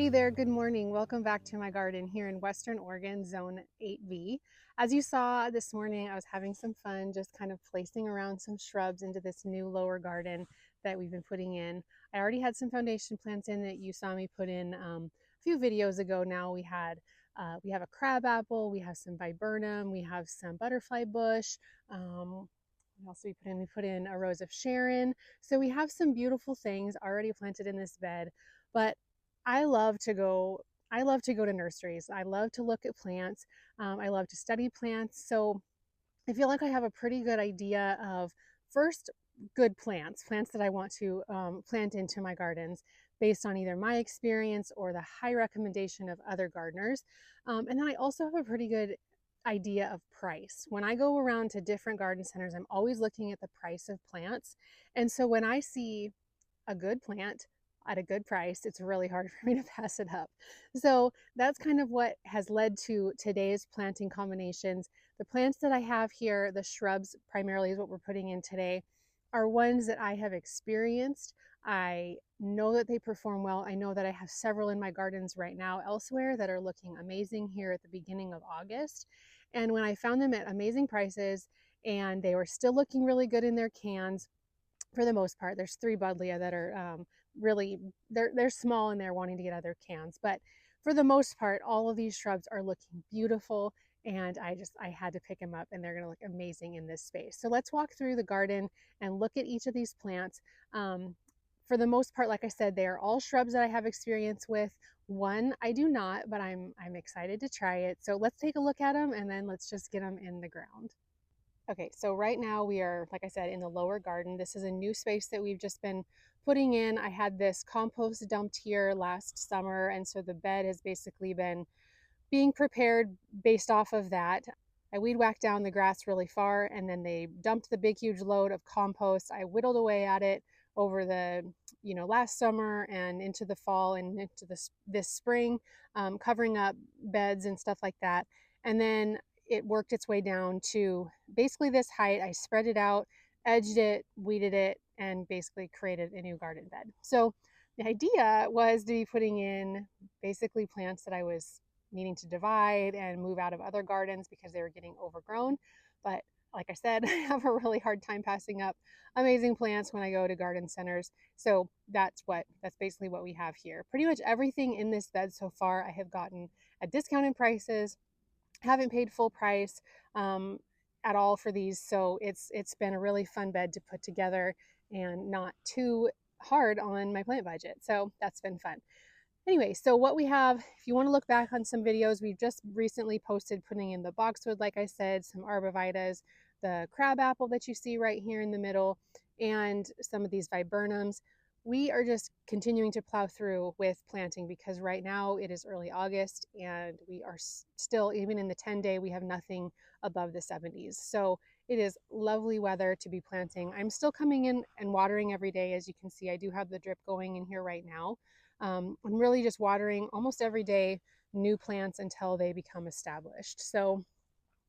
Hey there, good morning. Welcome back to my garden here in Western Oregon, Zone 8B. As you saw this morning, I was having some fun just kind of placing around some shrubs into this new lower garden that we've been putting in. I already had some foundation plants in that you saw me put in a few videos ago now. We have a crabapple, we have some viburnum, we have some butterfly bush. What else we put in? We put in a rose of Sharon. So we have some beautiful things already planted in this bed, but I love to go to nurseries. I love to look at plants. I love to study plants. So I feel like I have a pretty good idea of first good plants that I want to plant into my gardens based on either my experience or the high recommendation of other gardeners. And then I also have a pretty good idea of price. When I go around to different garden centers, I'm always looking at the price of plants. And so when I see a good plant at a good price, it's really hard for me to pass it up. So that's kind of what has led to today's planting combinations. The plants that I have here, the shrubs primarily is what we're putting in today, are ones that I have experienced. I know that they perform well. I know that I have several in my gardens right now elsewhere that are looking amazing here at the beginning of August. And when I found them at amazing prices and they were still looking really good in their cans, for the most part, there's 3 buddleia that are really, they're small and they're wanting to get out of their cans. But for the most part, all of these shrubs are looking beautiful, and I had to pick them up, and they're going to look amazing in this space. So let's walk through the garden and look at each of these plants. For the most part, like I said, they are all shrubs that I have experience with. One I do not, but I'm excited to try it. So let's take a look at them, and then let's just get them in the ground. Okay, so right now we are, like I said, in the lower garden. This is a new space that we've just been putting in. I had this compost dumped here last summer, and so the bed has basically been being prepared based off of that. I weed whacked down the grass really far, and then they dumped the big huge load of compost. I whittled away at it over the last summer and into the fall and into this spring, covering up beds and stuff like that. And then it worked its way down to basically this height. I spread it out, edged it, weeded it, and basically created a new garden bed. So the idea was to be putting in basically plants that I was needing to divide and move out of other gardens because they were getting overgrown. But like I said, I have a really hard time passing up amazing plants when I go to garden centers. So that's basically what we have here. Pretty much everything in this bed so far I have gotten at discounted prices. Haven't paid full price at all for these, so it's been a really fun bed to put together and not too hard on my plant budget. So that's been fun. Anyway, so what we have, if you want to look back on some videos, we've just recently posted putting in the boxwood, like I said, some arborvitaes, the crabapple that you see right here in the middle, and some of these viburnums. We are just continuing to plow through with planting because right now it is early August and we are still, even in the 10-day, we have nothing above the 70s. So it is lovely weather to be planting. I'm still coming in and watering every day. As you can see, I do have the drip going in here right now. I'm really just watering almost every day new plants until they become established. So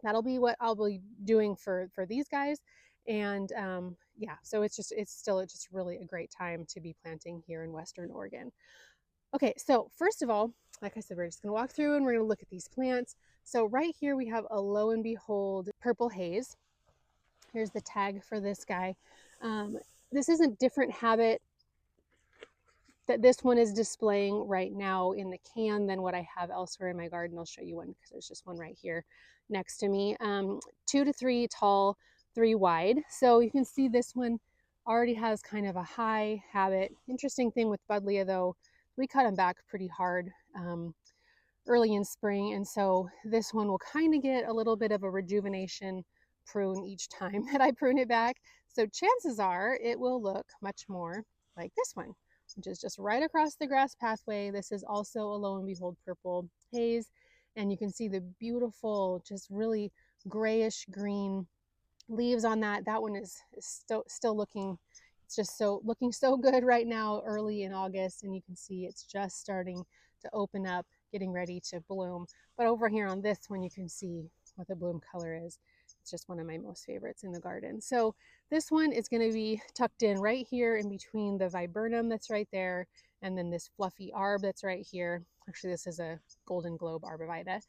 that'll be what I'll be doing for these guys. And yeah, so it's still just really a great time to be planting here in Western Oregon. Okay, so first of all, like I said, we're just gonna walk through and we're gonna look at these plants. So right here we have a lo and behold purple haze. Here's the tag for this guy. This is a different habit that this one is displaying right now in the can than what I have elsewhere in my garden. I'll show you one because there's just one right here next to me. 2 to 3 tall, 3 wide. So you can see this one already has kind of a high habit. Interesting thing with buddleia though, we cut them back pretty hard early in spring, and so this one will kind of get a little bit of a rejuvenation prune each time that I prune it back. So chances are it will look much more like this one, which is just right across the grass pathway. This is also a lo and behold purple haze, and you can see the beautiful, just really grayish green leaves on that. That one is still looking, it's just looking so good right now early in August, and you can see it's just starting to open up, getting ready to bloom. But over here on this one, you can see what the bloom color is. It's just one of my most favorites in the garden. So this one is going to be tucked in right here in between the viburnum that's right there and then this fluffy arb that's right here. Actually, this is a golden globe arbovita.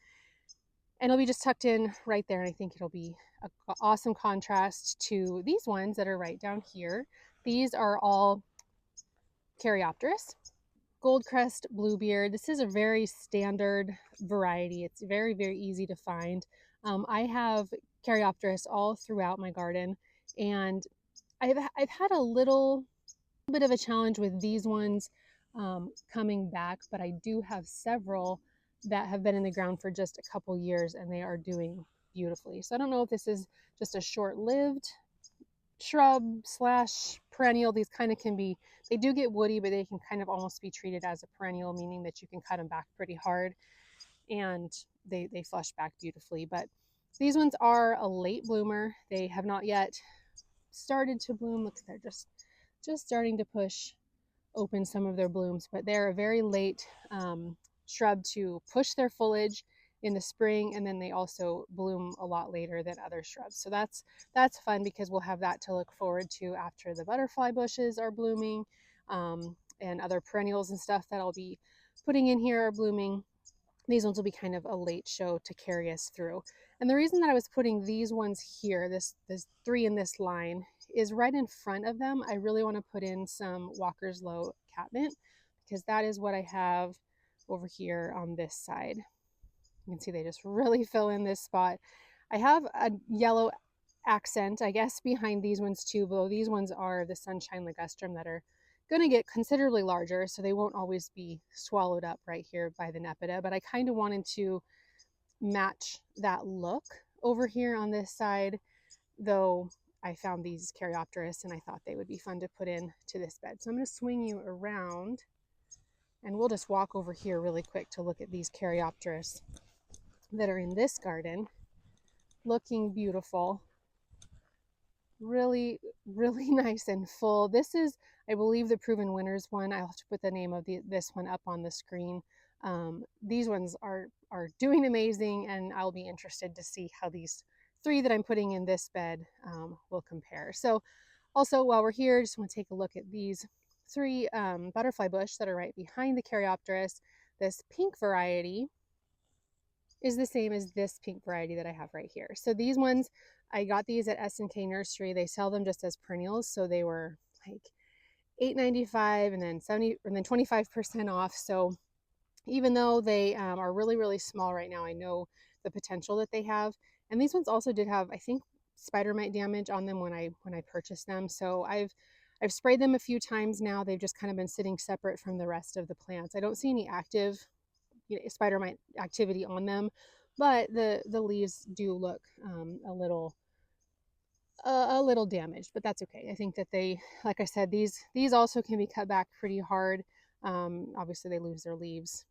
And it'll be just tucked in right there, and I think it'll be an awesome contrast to these ones that are right down here. These are all Caryopteris. Gold Crest Bluebeard. This is a very standard variety. It's very, very easy to find. I have Caryopteris all throughout my garden, and I've had a little bit of a challenge with these ones coming back, but I do have several that have been in the ground for just a couple years, and they are doing beautifully. So I don't know if this is just a short-lived shrub slash perennial. These kind of can be, they do get woody, but they can kind of almost be treated as a perennial, meaning that you can cut them back pretty hard and they flush back beautifully. But these ones are a late bloomer. They have not yet started to bloom. Look, they're just starting to push open some of their blooms, but they're a very late shrub to push their foliage in the spring, and then they also bloom a lot later than other shrubs. So that's fun because we'll have that to look forward to after the butterfly bushes are blooming, and other perennials and stuff that I'll be putting in here are blooming. These ones will be kind of a late show to carry us through. And the reason that I was putting these ones here, this 3 in this line, is right in front of them. I really want to put in some Walker's Low catnip because that is what I have over here on this side. You can see they just really fill in this spot. I have a yellow accent, I guess, behind these ones too, though these ones are the Sunshine Ligustrum that are going to get considerably larger, so they won't always be swallowed up right here by the Nepeta, but I kind of wanted to match that look over here on this side, though I found these Caryopteris and I thought they would be fun to put in to this bed. So I'm going to swing you around and we'll just walk over here really quick to look at these Caryopteris that are in this garden, looking beautiful. Really, really nice and full. This is, I believe, the Proven Winners one. I'll have to put the name of this one up on the screen. These ones are doing amazing, and I'll be interested to see how these 3 that I'm putting in this bed will compare. So also, while we're here, just want to take a look at these 3 butterfly bush that are right behind the Caryopteris. This pink variety is the same as this pink variety that I have right here. So these ones, I got these at S&K Nursery. They sell them just as perennials, so they were like $8.95 and then 70 and then 25% off. So even though they are really, really small right now, I know the potential that they have. And these ones also did have, I think, spider mite damage on them when I purchased them. So I've sprayed them a few times now. They've just kind of been sitting separate from the rest of the plants. I don't see any active spider mite activity on them, but the leaves do look a little damaged, but that's okay. I think that they, like I said, these also can be cut back pretty hard. Obviously they lose their leaves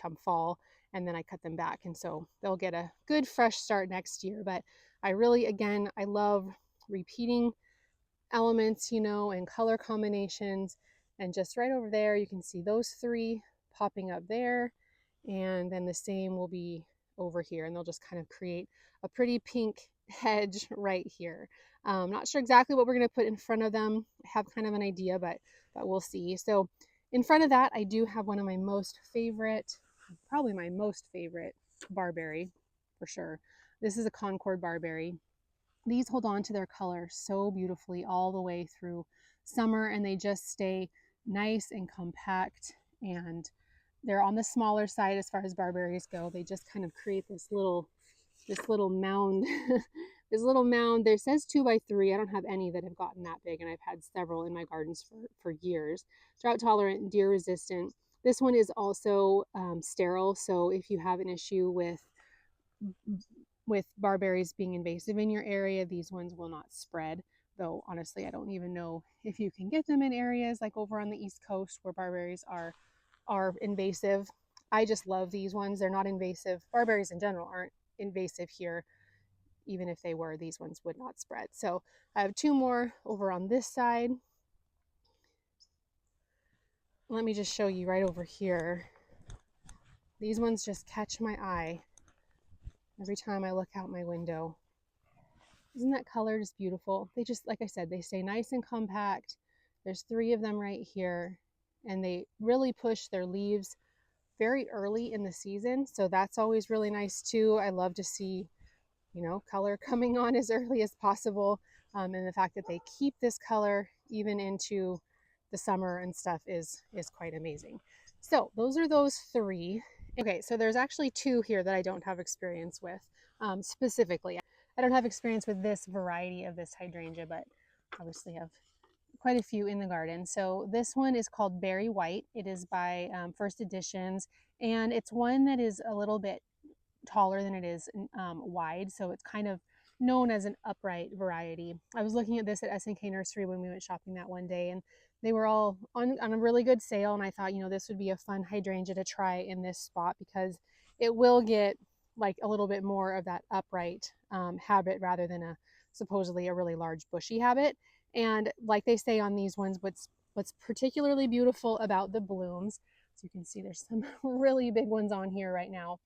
come fall, and then I cut them back, and so they'll get a good fresh start next year. But I really, again, I love repeating elements, and color combinations. And just right over there, you can see those 3 popping up there, and then the same will be over here, and they'll just kind of create a pretty pink hedge right here. Not sure exactly what we're going to put in front of them. I have kind of an idea, but we'll see. So in front of that, I do have one of my most favorite, probably my most favorite barberry for sure. This is a Concorde Barberry. These hold on to their color so beautifully all the way through summer, and they just stay nice and compact, and they're on the smaller side as far as barberries go. They just kind of create this little mound. This little mound. There says 2 by 3. I don't have any that have gotten that big, and I've had several in my gardens for years. Drought tolerant, deer resistant. This one is also sterile, so if you have an issue with barberries being invasive in your area, these ones will not spread. Though honestly, I don't even know if you can get them in areas like over on the East Coast where barberries are invasive. I just love these ones. They're not invasive. Barberries in general aren't invasive here. Even if they were, these ones would not spread. So I have 2 more over on this side. Let me just show you right over here. These ones just catch my eye every time I look out my window. Isn't that color just beautiful? They just, like I said, they stay nice and compact. There's 3 of them right here. and they really push their leaves very early in the season. So that's always really nice too. I love to see, you know, color coming on as early as possible. And the fact that they keep this color even into the summer and stuff is quite amazing. So those are those three. Okay, so there's actually two here that I don't have experience with specifically. I don't have experience with this variety of this hydrangea, but obviously have quite a few in the garden. So this one is called Berry White. It is by First Editions, and it's one that is a little bit taller than it is wide, so it's kind of known as an upright variety. I was looking at this at SNK Nursery when we went shopping that one day, and they were all on a really good sale, and I thought, you know, this would be a fun hydrangea to try in this spot because it will get like a little bit more of that upright habit rather than a supposedly a really large bushy habit. And like they say on these ones, what's particularly beautiful about the blooms, so you can see there's some really big ones on here right now,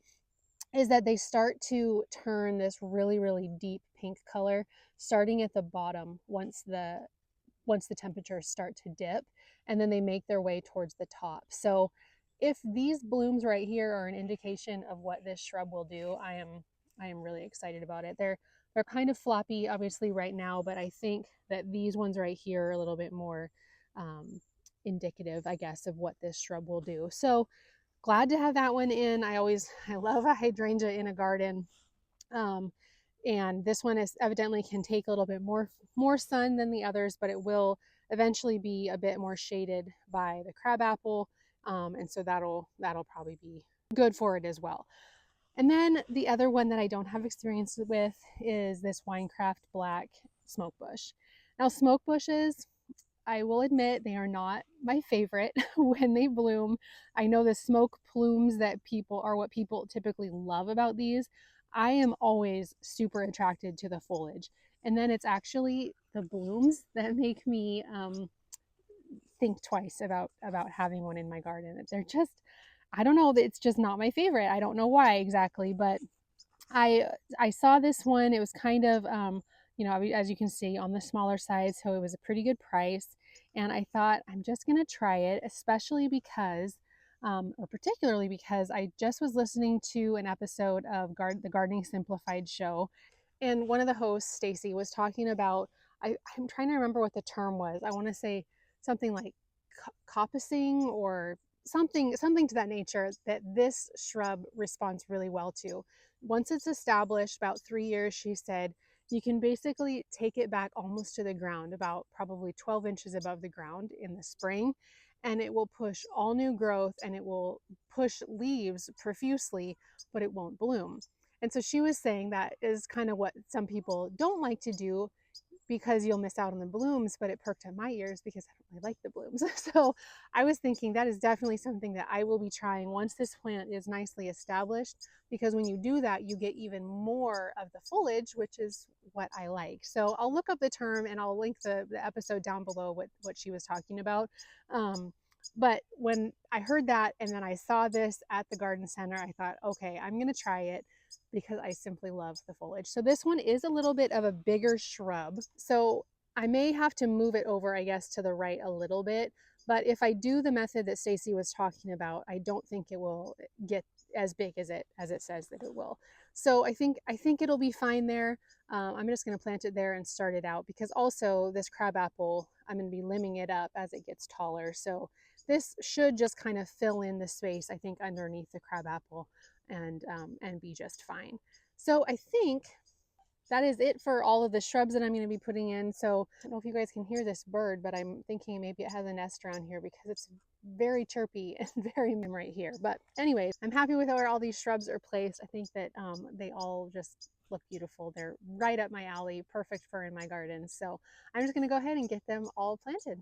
is that they start to turn this really, really deep pink color starting at the bottom once the temperatures start to dip, and then they make their way towards the top. So if these blooms right here are an indication of what this shrub will do, I am really excited about it. They're kind of floppy obviously right now, but I think that these ones right here are a little bit more indicative, I guess, of what this shrub will do. So glad to have that one in. I love a hydrangea in a garden. And this one is evidently can take a little bit more sun than the others, but it will eventually be a bit more shaded by the crabapple. And so that'll probably be good for it as well. And then the other one that I don't have experience with is this Winecraft Black Smokebush. Now smokebushes, I will admit, they are not my favorite when they bloom. I know the smoke plumes that people are what people typically love about these. I am always super attracted to the foliage. And then it's actually the blooms that make me think twice about having one in my garden. They're just, I don't know, it's just not my favorite. I don't know why exactly, but I saw this one. It was kind of you know, as you can see, on the smaller side, so it was a pretty good price. And I thought, I'm just gonna try it, especially because or particularly because I just was listening to an episode of the Gardening Simplified show, and one of the hosts, Stacy, was talking about, I'm trying to remember what the term was. I want to say something like coppicing or something to that nature, that this shrub responds really well to. Once it's established, about 3 years, she said, you can basically take it back almost to the ground, about probably 12 inches above the ground in the spring, and it will push all new growth and it will push leaves profusely, but it won't bloom. And so she was saying that is kind of what some people don't like to do because you'll miss out on the blooms, but it perked up my ears because I don't really like the blooms. So I was thinking that is definitely something that I will be trying once this plant is nicely established, because when you do that, you get even more of the foliage, which is what I like. So I'll look up the term and I'll link the episode down below what she was talking about. But when I heard that and then I saw this at the garden center, I thought, okay, I'm going to try it because I simply love the foliage. So this one is a little bit of a bigger shrub. So I may have to move it over, I guess, to the right a little bit. But if I do the method that Stacy was talking about, I don't think it will get as big as it says that it will. So I think it'll be fine there. I'm just going to plant it there and start it out, because also this crabapple, I'm going to be limbing it up as it gets taller. So this should just kind of fill in the space, I think, underneath the crabapple, and be just fine. So I think that is it for all of the shrubs that I'm going to be putting in. So I don't know if you guys can hear this bird, but I'm thinking maybe it has a nest around here because it's very chirpy and very right here. But anyways, I'm happy with where all these shrubs are placed. I think that they all just look beautiful. They're right up my alley, perfect for in my garden. So I'm just going to go ahead and get them all planted.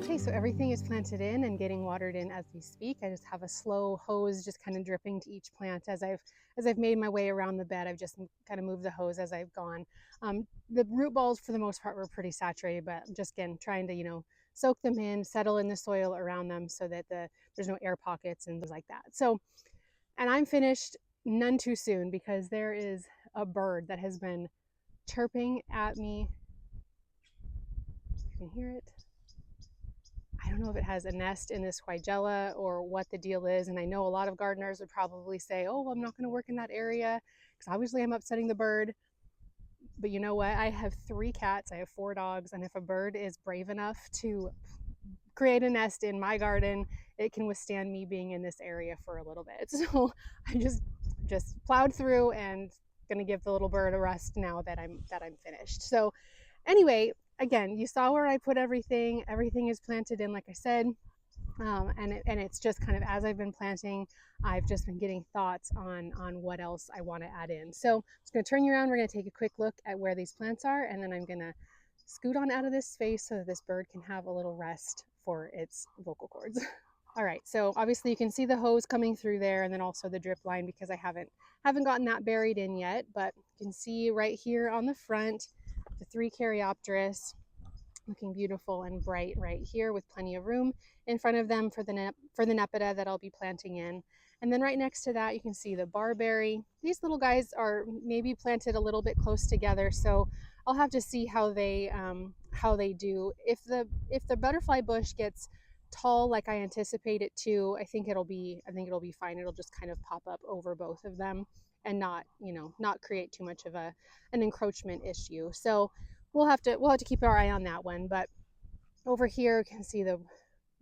Okay, so everything is planted in and getting watered in as we speak. I just have a slow hose just kind of dripping to each plant as I've made my way around the bed. I've just kind of moved the hose as I've gone. The root balls for the most part were pretty saturated, but I'm just again trying to soak them in, settle in the soil around them so that there's no air pockets and things like that. So, and I'm finished none too soon because there is a bird that has been chirping at me. You can hear it. I don't know if it has a nest in this Hydrangea or what the deal is. And I know a lot of gardeners would probably say, oh, well, I'm not going to work in that area because obviously I'm upsetting the bird. But you know what? I have 3 cats, I have 4 dogs, and if a bird is brave enough to create a nest in my garden, it can withstand me being in this area for a little bit. So I just plowed through and going to give the little bird a rest now that I'm finished. So anyway, again, you saw where I put everything. Everything is planted in, like I said. And it's just kind of as I've been planting, I've just been getting thoughts on what else I want to add in. So I'm just going to turn you around. We're going to take a quick look at where these plants are, and then I'm going to scoot on out of this space so that this bird can have a little rest for its vocal cords. All right, so obviously you can see the hose coming through there, and then also the drip line because I haven't gotten that buried in yet. But you can see right here on the front, the 3 Caryopteris looking beautiful and bright right here with plenty of room in front of them for the Nepeta that I'll be planting in. And then right next to that, you can see the Barberry. These little guys are maybe planted a little bit close together, so I'll have to see how they do. If the butterfly bush gets tall like I anticipate it to, I think it'll be fine. It'll just kind of pop up over both of them and not create too much of an encroachment issue. So we'll have to keep our eye on that one. But over here you can see the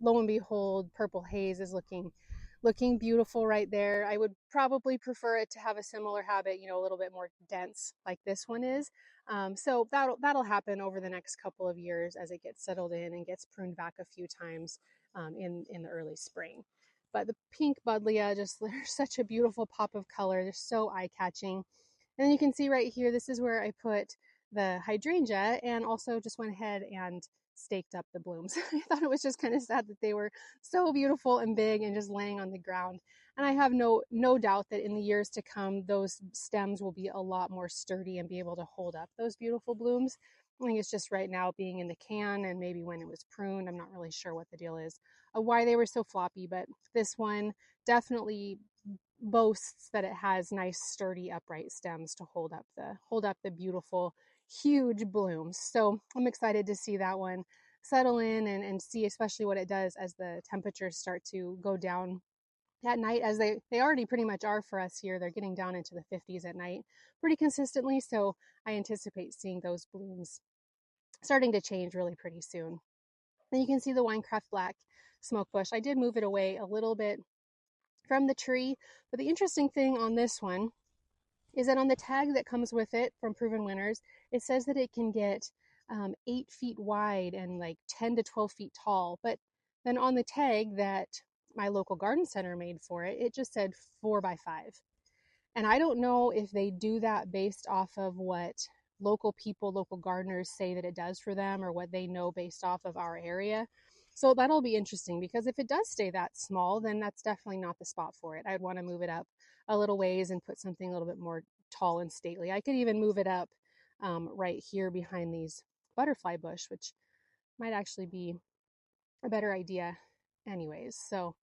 lo and behold Purple Haze is looking beautiful right there. I would probably prefer it to have a similar habit, a little bit more dense like this one is. So that'll happen over the next couple of years as it gets settled in and gets pruned back a few times in the early spring. But the pink buddleia, just they're such a beautiful pop of color. They're so eye-catching. And then you can see right here, this is where I put the hydrangea and also just went ahead and staked up the blooms. I thought it was just kind of sad that they were so beautiful and big and just laying on the ground. And I have no doubt that in the years to come, those stems will be a lot more sturdy and be able to hold up those beautiful blooms. I think it's just right now being in the can and maybe when it was pruned, I'm not really sure what the deal is of why they were so floppy, but this one definitely boasts that it has nice sturdy upright stems to hold up the beautiful huge blooms. So I'm excited to see that one settle in and see especially what it does as the temperatures start to go down at night, as they already pretty much are for us here. They're getting down into the 50s at night pretty consistently, so I anticipate seeing those blooms starting to change really pretty soon. Then you can see the Winecraft black smokebush. I did move it away a little bit from the tree, but the interesting thing on this one is that on the tag that comes with it from Proven Winners, it says that it can get 8 feet wide and like 10 to 12 feet tall. But then on the tag that my local garden center made for it, it just said 4 by 5. And I don't know if they do that based off of what local gardeners say that it does for them or what they know based off of our area. So that'll be interesting because if it does stay that small, then that's definitely not the spot for it. I'd want to move it up a little ways and put something a little bit more tall and stately. I could even move it up right here behind these butterfly bush, which might actually be a better idea anyways. So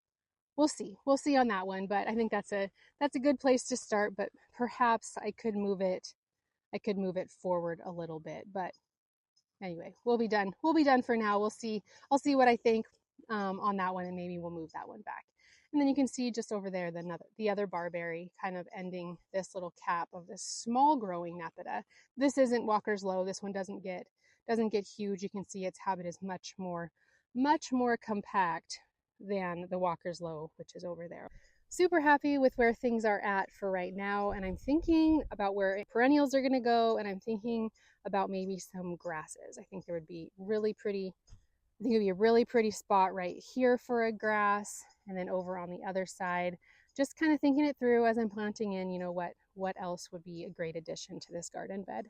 we'll see on that one, but I think that's a good place to start. But perhaps I could move it forward a little bit. But anyway, we'll be done for now. I'll see what I think on that one, and maybe we'll move that one back. And then you can see just over there the other barberry kind of ending this little cap of this small growing Nepeta. This isn't Walker's Low. This one doesn't get huge. You can see its habit is much more compact than the Walker's Low, which is over there. Super happy with where things are at for right now, and I'm thinking about where perennials are going to go, and I'm thinking about maybe some grasses. I think there would be really pretty. I think it'd be a really pretty spot right here for a grass, and then over on the other side, just kind of thinking it through as I'm planting in, what else would be a great addition to this garden bed.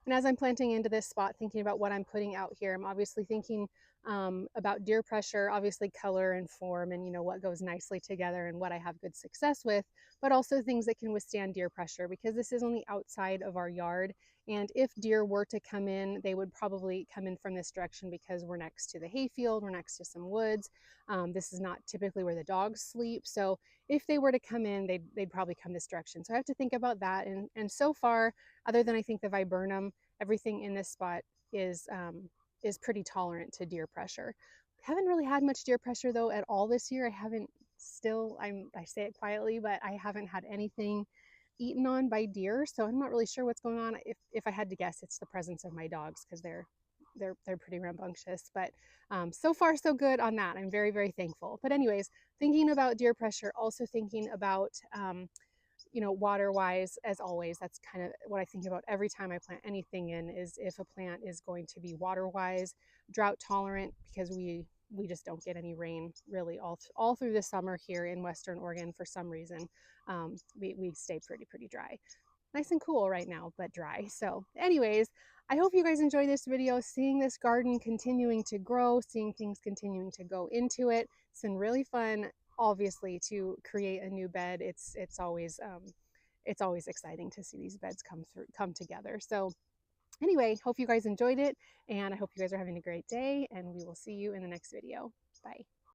And as I'm planting into this spot, thinking about what I'm putting out here, I'm obviously thinking about deer pressure, obviously color and form, and what goes nicely together and what I have good success with, but also things that can withstand deer pressure, because this is on the outside of our yard. And if deer were to come in, they would probably come in from this direction because we're next to the hayfield, we're next to some woods. This is not typically where the dogs sleep. So if they were to come in, they'd probably come this direction. So I have to think about that. And so far, other than I think the viburnum, everything in this spot is pretty tolerant to deer pressure. Haven't really had much deer pressure though at all this year. I say it quietly, but I haven't had anything eaten on by deer, so I'm not really sure what's going on. If I had to guess, it's the presence of my dogs, because they're pretty rambunctious. But so far so good on that. I'm very, very thankful. But anyways, thinking about deer pressure, also thinking about water wise, as always, that's kind of what I think about every time I plant anything in, is if a plant is going to be water wise, drought tolerant, because we just don't get any rain really all through the summer here in Western Oregon. For some reason, we stay pretty dry. Nice and cool right now, but dry. So anyways, I hope you guys enjoy this video, seeing this garden continuing to grow, seeing things continuing to go into it. It's been really fun, obviously, to create a new bed. It's always exciting to see these beds come together. So anyway, hope you guys enjoyed it, and I hope you guys are having a great day, and we will see you in the next video. Bye.